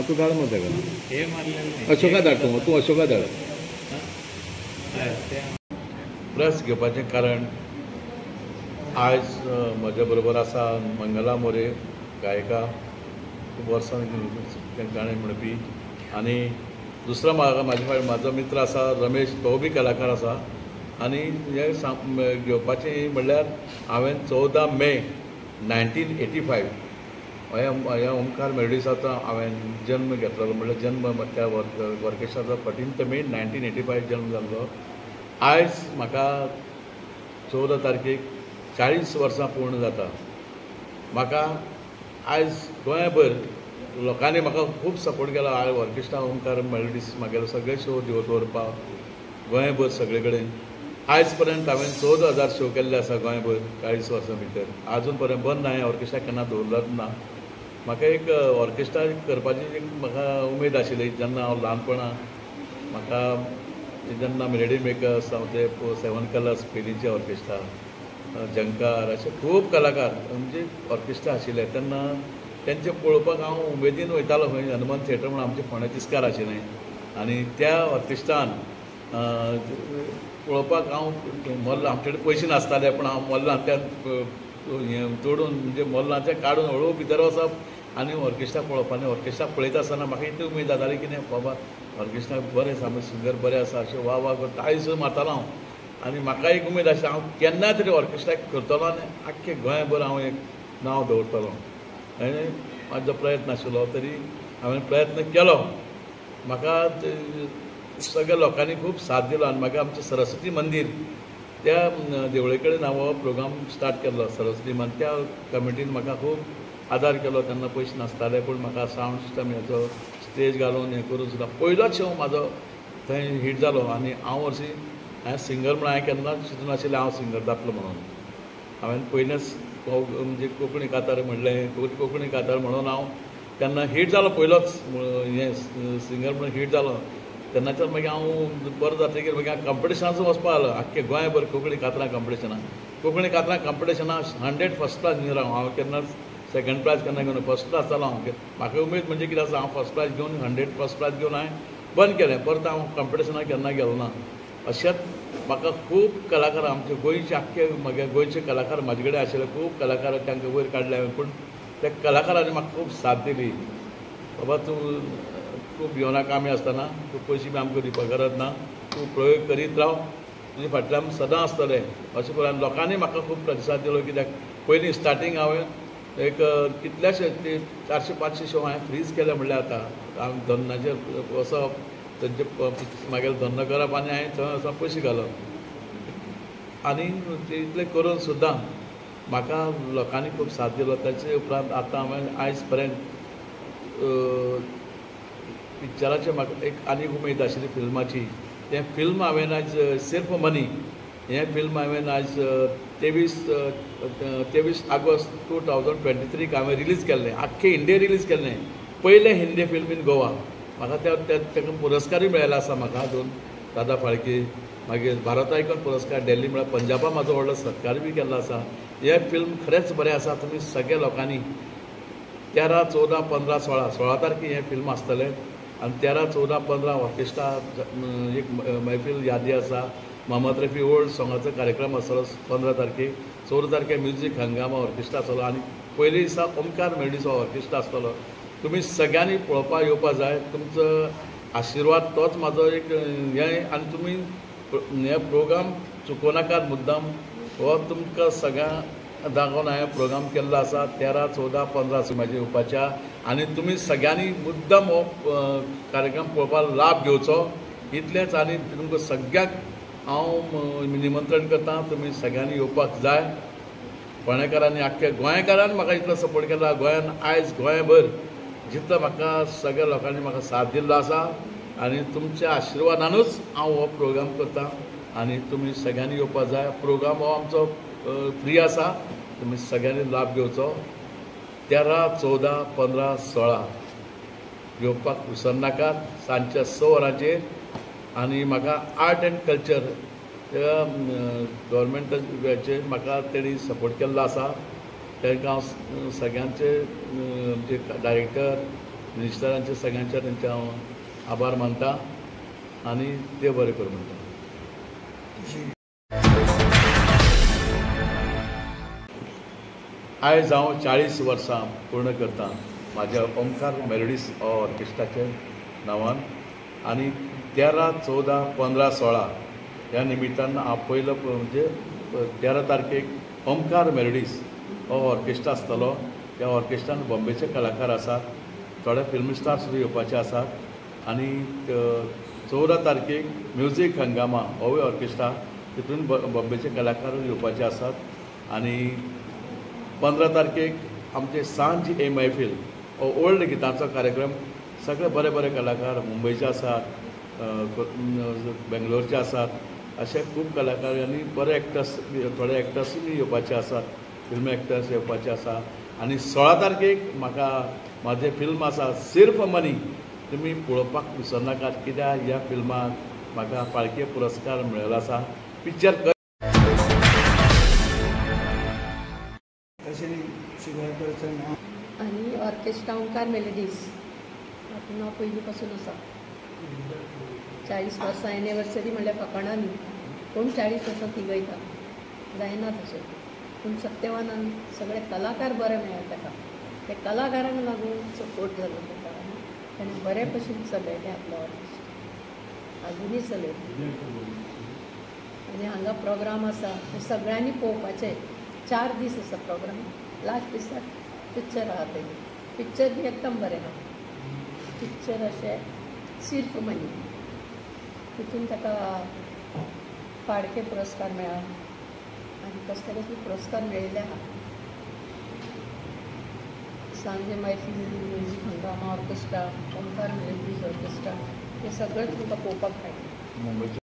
तूं धाड मग ताका हे मारलेलं अशोका धाड तूं अशोका धाड. प्रेस घेवपाचें कारण आयज म्हजे बरोबर आसा मंगला मोरे गायिका, खूब वर्सां गाणें म्हणपी. आनी दुसरो म्हाजो मित्र आसा रमेश, तो बी कलाकार आसा. आनी हे घेवपाचें म्हणल्यार हांवें 14 मे 1985 ह्या ओमकार मेलोडिसाचो हांवें जल्म घेतलेलो. म्हणल्यार जल्म त्या ऑर्केस्ट्राचो 14 मे 1985 जल्म जाल्लो. आयज म्हाका 14 तारखेक 40 वर्सां पूर्ण जाता. म्हाका आयज गोंयभर लोकांनी म्हाका खूब सपोर्ट केला. ऑर्केस्ट्रा ओमकार मेलोडीस म्हागेलो सगळे शो दवरपाक गोंयभर सगळे कडेन. आयज पर्यंत हांवें 14,000 शो केल्ले आसा गोंयभर 40 वर्सां भितर. आजून पर्यंत बंद ना, हांवें ऑर्केस्ट्रा केन्ना दवरलोच ना. म्हाका एक ऑर्केस्ट्रा करपाची एक म्हाका उमेद आशिल्ली जेन्ना हांव ल्हानपणा. म्हाका जेन्ना मेलोडी मेकर्स ते 7 कलर्स पयलींचे ऑर्केस्ट्रा, जंकार अशे खूब कलाकार म्हणजे ऑर्केस्ट्रा आशिल्ले तेन्ना तेंचे पळोवपाक हांव उमेदीन वयतालो. खंय हनुमान थिएटर म्हणून आमचे फोंड्या तिस्कार आशिल्लें. आनी त्या ऑर्केस्ट्रान पळोवपाक हांव मल्ल, आमचे कडेन पयशे नासताले पूण हांव मल्लांतल्यान हें तोडून म्हणजे मल्लांचे काडून हळू भितर वचप आनी ऑर्केस्ट्रा पळोवप. आनी ऑर्केस्ट्रा पळयता आसतना म्हाका इतली उमेद जाताली कितें बाबा ऑर्केस्ट्रा बरें सामकें सिंगर बरें आसा अशें वा वा तायस मारतालो हांव. आनी म्हाका एक उमेद आशिल्ली हांव केन्नाय तरी ऑर्केस्ट्रा करतलो आनी आख्खे गोंयभर हांव एक नांव दवरतलो. आनी म्हाजो प्रयत्न आशिल्लो तरी हांवें प्रयत्न केलो. म्हाका सगळ्या लोकांनी खूब साथ दिलो. आनी म्हाका आमचें सरस्वती मंदीर त्या देवळे कडेन हांव हो प्रोग्राम स्टार्ट केल्लो. सरस्वती मंदीर त्या कमिटीन म्हाका खूब आदार केलो. तेन्ना पयशे नासताले पूण म्हाका सावंड सिस्टम हेचो स्टेज घालून हें करून सुद्दां पयलोच शो म्हाजो थंय हिट जालो. आनी हांव हरशीं हांवें सिंगर म्हणून हांवें केन्नाच चिंतून नाशिल्लें हांव सिंगर जातलो म्हणून. हांवें पयलेंच म्हणजे कोंकणी कातार म्हणलें. कोंकणी कातार म्हणून हांव तेन्ना हिट जालो पयलोच हें सिंगर म्हणून हिट जालो. तेन्नाच्यान मागीर हांव बरो जातकीर मागीर हांव कॉम्पिटिशनाचो वचपा लागलो. आख्खे गोंयभर कोंकणी कातरां कॉम्पिटिशनां. कोंकणी कातरां कॉम्पिटिशनां 100 फर्स्ट क्लास घेवन हांव केन्नाच सेकंड प्रायज केन्ना घेवन फर्स्ट क्लास जालो हांव. म्हाका उमेद म्हणजे कितें आसा हांव फर्स्ट प्रायज घेवन 100 फर्स्ट प्रायज घेवन हांवें बंद केलें. परत हांव कॉम्पिटिशनाक केन्ना गेलो ना. अशेंच म्हाका खूब कलाकार आमचे गोंयचे आख्खे म्हागे गोंयचे कलाकार म्हाजे कडेन आशिल्ले खूब कलाकार तांकां वयर काडले हांवें. पूण त्या कलाकारांनी म्हाका खूब साथ दिली. बाबा तूं खूब भिवनाका आमी आसतना तूं पयशे बी आमकां दिवपाक गरज ना, तूं प्रयोग करीत राव, तुजे फाटल्यान सदां आसतलें अशें करून. लोकांनी म्हाका खूब प्रतिसाद दिलो. कित्याक पयलीं स्टार्टींग हांवें एक कितलेशे 400-500 शो हांवें फ्रीज केले म्हणल्यार आतां. हांव धन्नाचेर वचप, तेंचे म्हागेलें धन्न करप आनी हांवें थंय वचप पयशे घालप. आनी इतलें करून सुद्दां म्हाका लोकांनी खूब साथ दिलो. ताचे उपरांत आतां हांवें आयज पर्यंत पिक्चराचें म्हाका एक आनीक उमेद आशिल्ली फिल्माची. तें फिल्म हांवें आयज सिर्फ मनी हें फिल्म हांवें आयज 23 ऑगस्ट 2023 हांवें रिलीज केल्लें. आख्खे इंडिया रिलीज केल्लें. पयलें हिंदी फिल्म इन गोवा. म्हाका ताका पुरस्कारूय मेळ्ळेलो आसा म्हाका 2 दादा फाळके. मागीर भारत आयकॉन पुरस्कार दिल्ली म्हळ्यार पंजाबा म्हाजो व्हडलो सत्कार बी केल्लो आसा. हें फिल्म खरेंच बरें आसा. तुमी सगळ्या लोकांनी 13, 14, 15, 16 तारखेक हें फिल्म आसतलें. आनी 13, 14, 15 ऑर्केस्ट्रा एक मैफिल यादी आसा. मोहम्मद रफी ओल्ड सॉंगाचो कार्यक्रम आसतलो 15 तारखेक. 14 तारखेक म्युझीक हंगामा ऑर्केस्ट्रा आसतलो. आनी पयले दिसा ओमकार मेलोडीस ऑर्केस्ट्रा आसतलो. तुमी सगळ्यांनी पळोवपाक येवपाक जाय. तुमचो आशिर्वाद तोच म्हाजो एक हें. आनी तुमी हे प्रोग्राम चुकोवनाकात मुद्दाम. हो तुमकां सगळ्यांक दाखोवन हांवें प्रोग्राम केल्लो आसा. 13, 14, 15 म्हाजे येवपाच्या. आनी तुमी सगळ्यांनी मुद्दाम हो कार्यक्रम पळोवपाक लाभ घेवचो इतलेंच. आनी तुमकां सगळ्याक हांव निमंत्रण करतां. तुमी सगळ्यांनी येवपाक जाय. फोंडेकारांनी आख्ख्या गोंयकारांनी म्हाका इतलो सपोर्ट केला. गोंयान आयज गोंयभर जितलो म्हाका सगळ्या लोकांनी म्हाका साथ दिल्लो आसा. आनी तुमच्या आशिर्वादानूच हांव हो प्रोग्राम करतां. आनी तुमी सगळ्यांनी येवपाक जाय. प्रोग्राम हो आमचो फ्री आसा. तुमी सगळ्यांनी लाभ घेवचो. 13, 14, 15, 16 येवपाक विसरनाकात सांजच्या 6 वरांचेर. आनी म्हाका आर्ट एंड कल्चर गव्हर्मेंटाचे म्हाका तेणी सपोर्ट केल्लो आसा. तांकां हांव सगळ्यांचे म्हणजे डायरेक्टर मिनिस्टरांचे सगळ्यांचे तेंचे हांव आभार मानता आनी देव बरें करूं म्हणटा. आयज हांव 40 वर्सां पूर्ण करता म्हाज्या ओमकार मेलोडीज ऑर्केस्ट्राच्या नांवान आनी 13, 14, 15, 16 ह्या निमित्तान हांव पयलो म्हणजे 13 तारखेक ओमकार मेलोडीज हो ऑर्केस्ट्रा आसतलो. त्या ऑर्केस्ट्रान बॉम्बेचे कलाकार आसात, थोडे फिल्म स्टार सुद्दां येवपाचे आसात आनी 14 तारखेक म्युझीक हंगामा होवूय ऑर्केस्ट्रा तितून बॉम्बेचे कलाकार येवपाचे आसात आनी 15 तारखेक आमचे सांज ए मैफिल हो ओल्ड गितांचो कार्यक्रम सगळे बरे बरे कलाकार मुंबयचे आसात, बेंगलोरचे आसात, असे खूब कलाकार आनी बरे एक्टर्स थोडे एक्टर्सूय येवपाचे आसात, फिल्म एक्टर्स येवपाचे आसा. आनी 16 तारखेक म्हाका म्हाजें फिल्म आसा सिर्फ मनी, तुमी पळोवपाक विसरनाकात कित्याक ह्या फिल्माक म्हाका फाळके पुरस्कार मेळिल्लो आसा. पिक्चर आणि ऑर्केस्ट्रा ओमकार मेलोडीज हातून हांव पयलीं पासून आसा. 40 वर्सां एनिवर्सरी म्हणल्यार फकाणां न्ही, कोण 40 वर्सां तिगयता जायना तशें. पूण सत्यवानान सगळे कलाकार बरे मेळ्ळे ताका, ते कलाकारांक लागून सपोर्ट जालो ताका आनी ताणें बरे भशेन चलयलें आपलो ऑर्केस्ट्रा, अजुनूय चलयता. आनी हांगा प्रोग्राम आसा ते सगळ्यांनी पळोवपाचे. 4 दीस आसा प्रोग्राम. लास्ट दिसाक पिक्चर आहा तेजें. पिक्चर बी एकदम बरें आहा. पिक्चर अशें सिर्फ मनी, तितून ताका फाळके पुरस्कार मेळ्ळा आनी कसले कसले पुरस्कार मेळिल्ले आहा. सांजे मैफिल, म्युझीक हंगामा ऑर्केस्ट्रा, ओमकार मेलोडीज ऑर्केस्ट्रा, हे सगळें तुमकां पळोवपाक मेळटा.